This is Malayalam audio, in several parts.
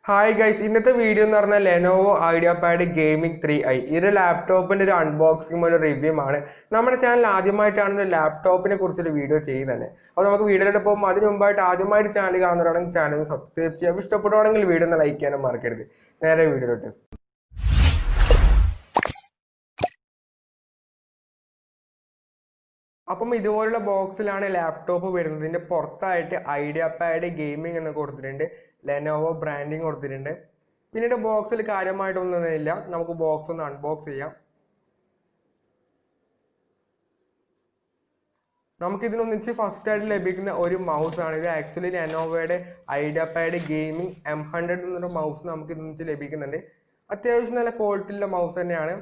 Hi guys, in this video, we will see Lenovo IdeaPad Gaming 3i. This laptop is an unboxing and review. We will see a laptop video. So, we will see a video. Channel subscribe video like video. അപ്പം ഇതുപോലുള്ള ബോക്സിലാണ് ലാപ്ടോപ്പ് വരുന്നത്. ഇതിന്റെ പുറത്തായിട്ട് IdeaPad ഗെയിമിംഗ് എന്ന് കൊടുത്തിട്ടുണ്ട്. Lenovo ബ്രാൻഡിങ് കൊടുത്തിട്ടുണ്ട്. പിന്നീട് ബോക്സിൽ കാര്യമായിട്ടൊന്നുമില്ല. നമുക്ക് ബോക്സ് ഒന്ന് അൺബോക്സ് ചെയ്യാം. നമുക്ക് ഇതിനൊന്നിച്ച് ഫസ്റ്റ് ആയിട്ട് ലഭിക്കുന്ന ഒരു മൗസ് ആണ്. ഇത് ആക്ച്വലി ലെനോവോയുടെ IdeaPad ഗെയിമിംഗ് M100 എന്നൊരു മൗസ് നമുക്ക് ഇതിനൊന്നിച്ച് ലഭിക്കുന്നുണ്ട്. അത്യാവശ്യം നല്ല ക്വാളിറ്റി ഉള്ള മൗസ് തന്നെയാണ്.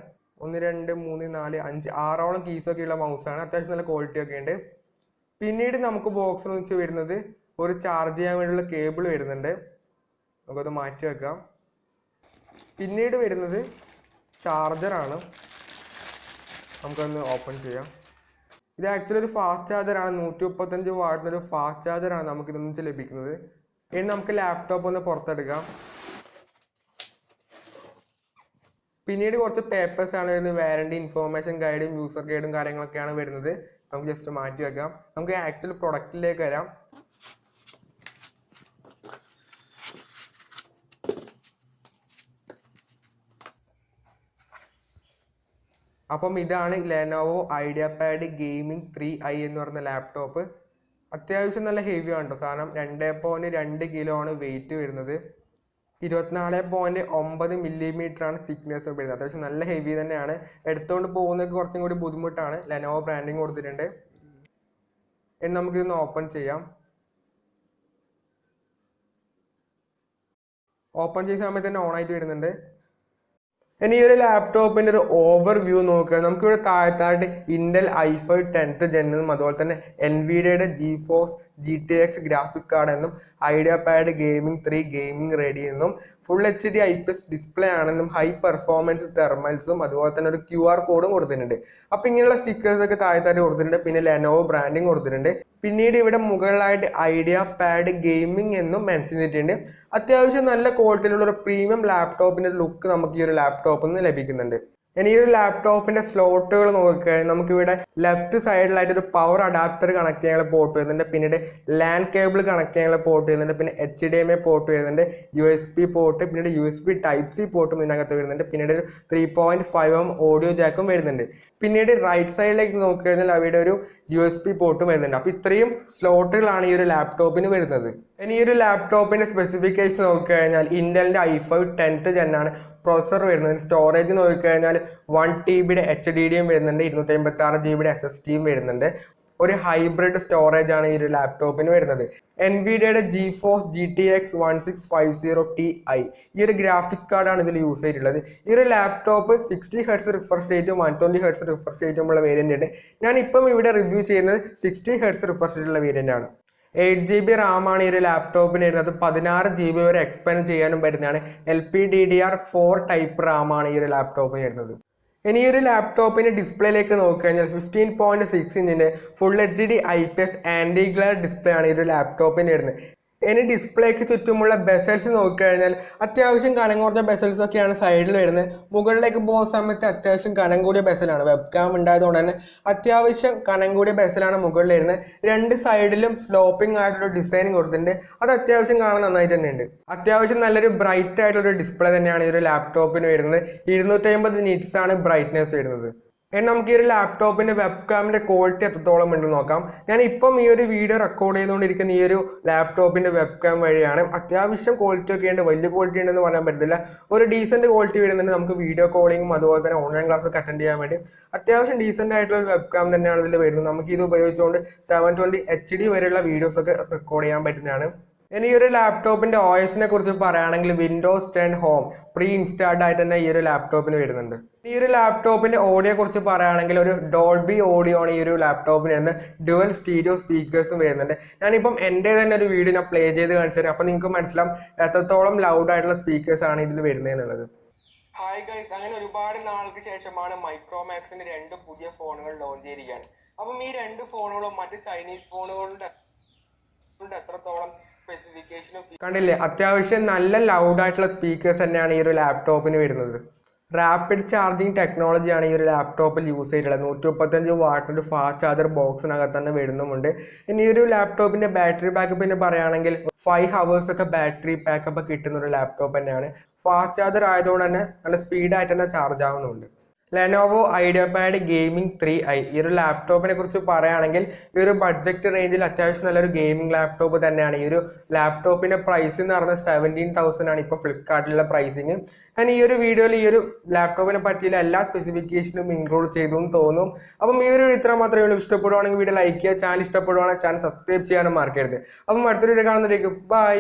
1 2 3 4 5 6ഓളം കീസൊക്കെ ഉള്ള മൗസാണ്. അത്യാവശ്യം നല്ല ക്വാളിറ്റി ഒക്കെ ഉണ്ട്. പിന്നീട് നമുക്ക് ബോക്സിൽ വെച്ച് വരുന്നത് ഒരു ചാർജ് ചെയ്യാൻ വേണ്ടിയുള്ള കേബിൾ വരുന്നുണ്ട്. നമുക്കത് മാറ്റി വെക്കാം. പിന്നീട് വരുന്നത് ചാർജറാണ്. നമുക്കൊന്ന് ഓപ്പൺ ചെയ്യാം. ഇത് ആക്ച്വലി ഒരു ഫാസ്റ്റ് ചാർജറാണ്. 135 വാട്ടിനൊരു ഫാസ്റ്റ് ചാർജറാണ് നമുക്ക് ഇതിൽ ലഭിക്കുന്നത്. ഇനി നമുക്ക് ലാപ്ടോപ്പ് ഒന്ന് പുറത്തെടുക്കാം. പിന്നീട് കുറച്ച് പേപ്പേഴ്സ് ആണ് വരുന്നത്. വാറണ്ടി, ഇൻഫോർമേഷൻ ഗൈഡും യൂസർ ഗൈഡും കാര്യങ്ങളൊക്കെയാണ് വരുന്നത്. നമുക്ക് ജസ്റ്റ് മാറ്റി വെക്കാം. നമുക്ക് ആക്ച്വൽ പ്രൊഡക്റ്റിലേക്ക് വരാം. അപ്പം ഇതാണ് ലെനോവോ IdeaPad ഗെയിമിംഗ് 3i എന്ന് പറയുന്ന ലാപ്ടോപ്പ്. അത്യാവശ്യം നല്ല ഹെവി ആണ് കേട്ടോ സാധനം. 2.2 കിലോ ആണ് വെയിറ്റ് വരുന്നത്. 24.9 മില്ലിമീറ്റർ ആണ് തിക്നെസ് വരുന്നത്. അത്യാവശ്യം നല്ല ഹെവി തന്നെയാണ്. എടുത്തുകൊണ്ട് പോകുന്നതൊക്കെ കുറച്ചും കൂടി ബുദ്ധിമുട്ടാണ്. ലെനോവോ ബ്രാൻഡിങ് കൊടുത്തിട്ടുണ്ട്. ഇനി നമുക്കിതൊന്ന് ഓപ്പൺ ചെയ്യാം. ഓപ്പൺ ചെയ്യുന്ന സമയത്ത് തന്നെ ഓൺ ആയിട്ട് വരുന്നുണ്ട്. ഇനി ഈ ഒരു ലാപ്ടോപ്പിൻ്റെ ഒരു ഓവർവ്യൂ നോക്കുക. നമുക്കിവിടെ താഴത്തായിട്ട് ഇന്റൽ i5 10th Gen എന്നും അതുപോലെ തന്നെ NVIDIAയുടെ GeForce GTX ഗ്രാഫിക്സ് കാർഡ് എന്നും IdeaPad ഗെയിമിംഗ് 3 ഗെയിമിംഗ് റെഡി എന്നും ഫുൾ HD IPS ഡിസ്പ്ലേ ആണെന്നും ഹൈ പെർഫോമൻസ് തെർമൽസും അതുപോലെ തന്നെ ഒരു QR കോഡും കൊടുത്തിട്ടുണ്ട്. അപ്പോൾ ഇങ്ങനെയുള്ള സ്റ്റിക്കേഴ്സ് ഒക്കെ താഴത്തായിട്ട് കൊടുത്തിട്ടുണ്ട്. പിന്നെ ലെനോവോ ബ്രാൻഡിങ് കൊടുത്തിട്ടുണ്ട്. പിന്നീട് ഇവിടെ മുകളിലായിട്ട് IdeaPad ഗെയിമിംഗ് എന്നും മെൻഷൻ ചെയ്തിട്ടുണ്ട്. അത്യാവശ്യം നല്ല ക്വാളിറ്റിയിലുള്ള ഒരു പ്രീമിയം ലാപ്ടോപ്പിന്റെ ലുക്ക് നമുക്ക് ഈ ഒരു ലാപ്ടോപ്പിൽ നിന്ന് ലഭിക്കുന്നുണ്ട്. ഇനി ഈ ഒരു ലാപ്ടോപ്പിന്റെ സ്ലോട്ടുകൾ നോക്കിക്കഴിഞ്ഞാൽ നമുക്കിവിടെ ലെഫ്റ്റ് സൈഡിലായിട്ട് ഒരു പവർ അഡാപ്റ്റർ കണക്ട് ചെയ്യാനുള്ള പോർട്ട് വരുന്നുണ്ട്. പിന്നീട് LAN കേബിൾ കണക്ട് ചെയ്യാനുള്ള പോർട്ട് വരുന്നുണ്ട്. പിന്നെ HDMI പോർട്ട് വരുന്നുണ്ട്. USB പോർട്ട്, പിന്നീട് USB Type-C പോർട്ടും ഇതിനകത്ത് വരുന്നുണ്ട്. പിന്നീട് ഒരു 3.5mm ഓഡിയോ ജാക്കും വരുന്നുണ്ട്. പിന്നീട് റൈറ്റ് സൈഡിലേക്ക് നോക്കിക്കഴിഞ്ഞാൽ അവിടെ ഒരു USB പോർട്ടും വരുന്നുണ്ട്. അപ്പോൾ ഇത്രയും സ്ലോട്ടുകളാണ് ഈ ഒരു ലാപ്ടോപ്പിന് വരുന്നത്. ഇനി ഈ ഒരു ലാപ്ടോപ്പിന്റെ സ്പെസിഫിക്കേഷൻ നോക്കിക്കഴിഞ്ഞാൽ ഇന്റലിന്റെ i5 10th Gen ആണ് പ്രോസസർ വരുന്നത്. സ്റ്റോറേജ് നോക്കിക്കഴിഞ്ഞാൽ 1 TB HDDയും വരുന്നുണ്ട്. 256 GB SSDയും വരുന്നുണ്ട്. ഒരു ഹൈബ്രിഡ് സ്റ്റോറേജ് ആണ് ഈ ഒരു ലാപ്ടോപ്പിന് വരുന്നത്. NVIDIAയുടെ GeForce GTX 1650 Ti ഈ ഒരു ഗ്രാഫിക്സ് കാർഡാണ് ഇതിൽ യൂസ് ചെയ്തിട്ടുള്ളത്. ഈ ഒരു ലാപ്ടോപ്പ് 60 Hz റിഫ്രഷ് റേറ്റും 120 Hz റിഫ്രഷ് റേറ്റും ഉള്ള വേരിയന്റ് ഉണ്ട്. ഞാനിപ്പം ഇവിടെ റിവ്യൂ ചെയ്യുന്നത് 60 Hz റിഫ്രഷ് റേറ്റുള്ള വേരിയന്റ് ആണ്. 8 GB RAM ആണ് ഈ ഒരു ലാപ്ടോപ്പിന് വരുന്നത്. 16 GB വരെ എക്സ്പാൻഡ് ചെയ്യാനും പറ്റുന്നതാണ്. LPDDR4 ടൈപ്പ് RAM ആണ് ഈ ഒരു ലാപ്ടോപ്പിന് വരുന്നത്. ഇനി ഈ ഒരു ലാപ്ടോപ്പിന്റെ ഡിസ്പ്ലേയിലേക്ക് നോക്കിക്കഴിഞ്ഞാൽ 15.6 ഇഞ്ചിന്റെ full HD IPS anti glare display ആണ് ഈ ഒരു ലാപ്ടോപ്പിന് വരുന്നത്. ഇനി ഡിസ്പ്ലേക്ക് ചുറ്റുമുള്ള ബെസൽസ് നോക്കിക്കഴിഞ്ഞാൽ അത്യാവശ്യം കനം കുറഞ്ഞ ബെസൽസ് ഒക്കെയാണ് സൈഡിൽ വരുന്നത്. മുകളിലേക്ക് പോകുന്ന സമയത്ത് അത്യാവശ്യം കനം കൂടിയ ബെസലാണ്. വെബ്കാം ഉണ്ടായതുകൊണ്ട് തന്നെ അത്യാവശ്യം കനം കൂടിയ ബെസലാണ് മുകളിൽ വരുന്നത്. രണ്ട് സൈഡിലും സ്ലോപ്പിംഗ് ആയിട്ടുള്ള ഡിസൈൻ കൊടുത്തിട്ടുണ്ട്. അത് അത്യാവശ്യം കാണാൻ നന്നായിട്ട് തന്നെ ഉണ്ട്. അത്യാവശ്യം നല്ലൊരു ബ്രൈറ്റ് ആയിട്ടുള്ള ഡിസ്പ്ലേ തന്നെയാണ് ഈ ഒരു ലാപ്ടോപ്പിന് വരുന്നത്. 250 nits ആണ് ബ്രൈറ്റ്നെസ് വരുന്നത്. ഇനി നമുക്ക് ഈ ഒരു ലാപ്ടോപ്പിന്റെ വെബ്കാമിന്റെ ക്വാളിറ്റി എത്രത്തോളം ഉണ്ടെന്ന് നോക്കാം. ഞാൻ ഇപ്പം ഈ ഒരു വീഡിയോ റെക്കോർഡ് ചെയ്തുകൊണ്ടിരിക്കുന്ന ഈ ഒരു ലാപ്ടോപ്പിന്റെ വെബ്കാം വഴിയാണ്. അത്യാവശ്യം ക്വാളിറ്റി ഒക്കെ ഉണ്ട്. വലിയ ക്വാളിറ്റി ഉണ്ടെന്ന് പറയാൻ പറ്റത്തില്ല. ഒരു ഡീസന്റ് ക്വാളിറ്റി വരുന്നുണ്ട്. നമുക്ക് വീഡിയോ കോളിങ്ങും അതുപോലെ തന്നെ ഓൺലൈൻ ക്ലാസ് ഒക്കെ അറ്റൻഡ് ചെയ്യാൻ വേണ്ടി അത്യാവശ്യം ഡീസന്റ് ആയിട്ടുള്ള ഒരു വെബ്കാം തന്നെയാണ് ഇതിൽ വരുന്നത്. നമുക്ക് ഇത് ഉപയോഗിച്ചുകൊണ്ട് 720 HD വരെയുള്ള വീഡിയോസ് ഒക്കെ റെക്കോർഡ് ചെയ്യാൻ പറ്റുന്നതാണ്. ഇനി ഈ ഒരു ലാപ്ടോപ്പിന്റെ OSനെ കുറിച്ച് പറയുകയാണെങ്കിൽ വിൻഡോസ് 10 ഹോം പ്രീ ഇൻസ്റ്റാൾഡ് ആയിട്ട് തന്നെ ഈ ഒരു ലാപ്ടോപ്പിന് വരുന്നുണ്ട്. ഈ ഒരു ലാപ്ടോപ്പിന്റെ ഓഡിയോ കുറിച്ച് പറയുകയാണെങ്കിൽ ഒരു ഡോൾബി ഓഡിയോ ആണ് ഈ ഒരു ലാപ്ടോപ്പിന് വരുന്നത്. ഡുവൽ സ്റ്റീരിയോ സ്പീക്കേഴ്സും വരുന്നുണ്ട്. ഞാനിപ്പം എൻ്റെ തന്നെ ഒരു വീഡിയോ ഞാൻ പ്ലേ ചെയ്ത് കാണിച്ചു തരാം. അപ്പം നിങ്ങൾക്ക് മനസ്സിലാവും എത്രത്തോളം ലൗഡ് ആയിട്ടുള്ള സ്പീക്കേഴ്സ് ആണ് ഇതിൽ വരുന്നത് എന്നുള്ളത്. ഹായ് ഗൈസ്, അങ്ങനെ ഒരുപാട് നാൾക്ക് ശേഷമാണ് മൈക്രോമാക്സിന്റെ 2 പുതിയ ഫോണുകൾ ലോഞ്ച് ചെയ്തിരിക്കുകയാണ്. അപ്പം ഈ 2 ഫോണുകളും മറ്റ് ചൈനീസ് ഫോണുകളുടെ എത്രത്തോളം കണ്ടില്ലേ, അത്യാവശ്യം നല്ല ലൗഡ് ആയിട്ടുള്ള സ്പീക്കേഴ്സ് തന്നെയാണ് ഈ ഒരു ലാപ്ടോപ്പിന് വരുന്നത്. റാപ്പിഡ് ചാർജിങ് ടെക്നോളജിയാണ് ഈ ഒരു ലാപ്ടോപ്പിൽ യൂസ് ചെയ്തിട്ടുള്ളത്. 135 വാട്ടിൻ്റെ ഫാസ്റ്റ് ചാർജർ ബോക്സിനകത്ത് തന്നെ വരുന്നുമുണ്ട്. ഇനി ഈ ഒരു ലാപ്ടോപ്പിന്റെ ബാറ്ററി ബാക്കപ്പിന് പറയുകയാണെങ്കിൽ 5 hours ഒക്കെ ബാറ്ററി ബാക്കപ്പ് കിട്ടുന്ന ഒരു ലാപ്ടോപ്പ് തന്നെയാണ്. ഫാസ്റ്റ് ചാർജർ ആയതുകൊണ്ട് തന്നെ നല്ല സ്പീഡായിട്ട് തന്നെ ചാർജ് ആവുന്നുണ്ട്. ലെനോവോ IdeaPad ഗെയിമിംഗ് 3i ഈ ഒരു ലാപ്ടോപ്പിനെ കുറിച്ച് പറയുകയാണെങ്കിൽ ഈ ഒരു ബഡ്ജറ്റ് റേഞ്ചിൽ അത്യാവശ്യം നല്ലൊരു ഗെയിമിംഗ് ലാപ്ടോപ്പ് തന്നെയാണ്. ഈ ഒരു ലാപ്ടോപ്പിന്റെ പ്രൈസ് എന്ന് പറഞ്ഞാൽ 17,000 ആണ് ഇപ്പോൾ ഫ്ലിപ്കാർട്ടിലുള്ള പ്രൈസിങ്. ഞാൻ ഈ ഒരു വീഡിയോയിൽ ഈ ഒരു ലാപ്ടോപ്പിനെ പറ്റിയുള്ള എല്ലാ സ്പെസിഫിക്കേഷനും ഇൻക്ലൂഡ് ചെയ്തു എന്ന് തോന്നും. അപ്പം ഈ ഒരു ഇത്ര മാത്രമേ ഉള്ളൂ. ഇഷ്ടപ്പെടുവാണെങ്കിൽ വീഡിയോ ലൈക്ക് ചെയ്യുക, ചാനൽ ഇഷ്ടപ്പെടുവാണെങ്കിൽ ചാനൽ സബ്സ്ക്രൈബ് ചെയ്യാനും മറക്കരുത്. അപ്പം അടുത്തൊരു വീഡിയോ കാണുന്നതിലേക്ക് ബൈ.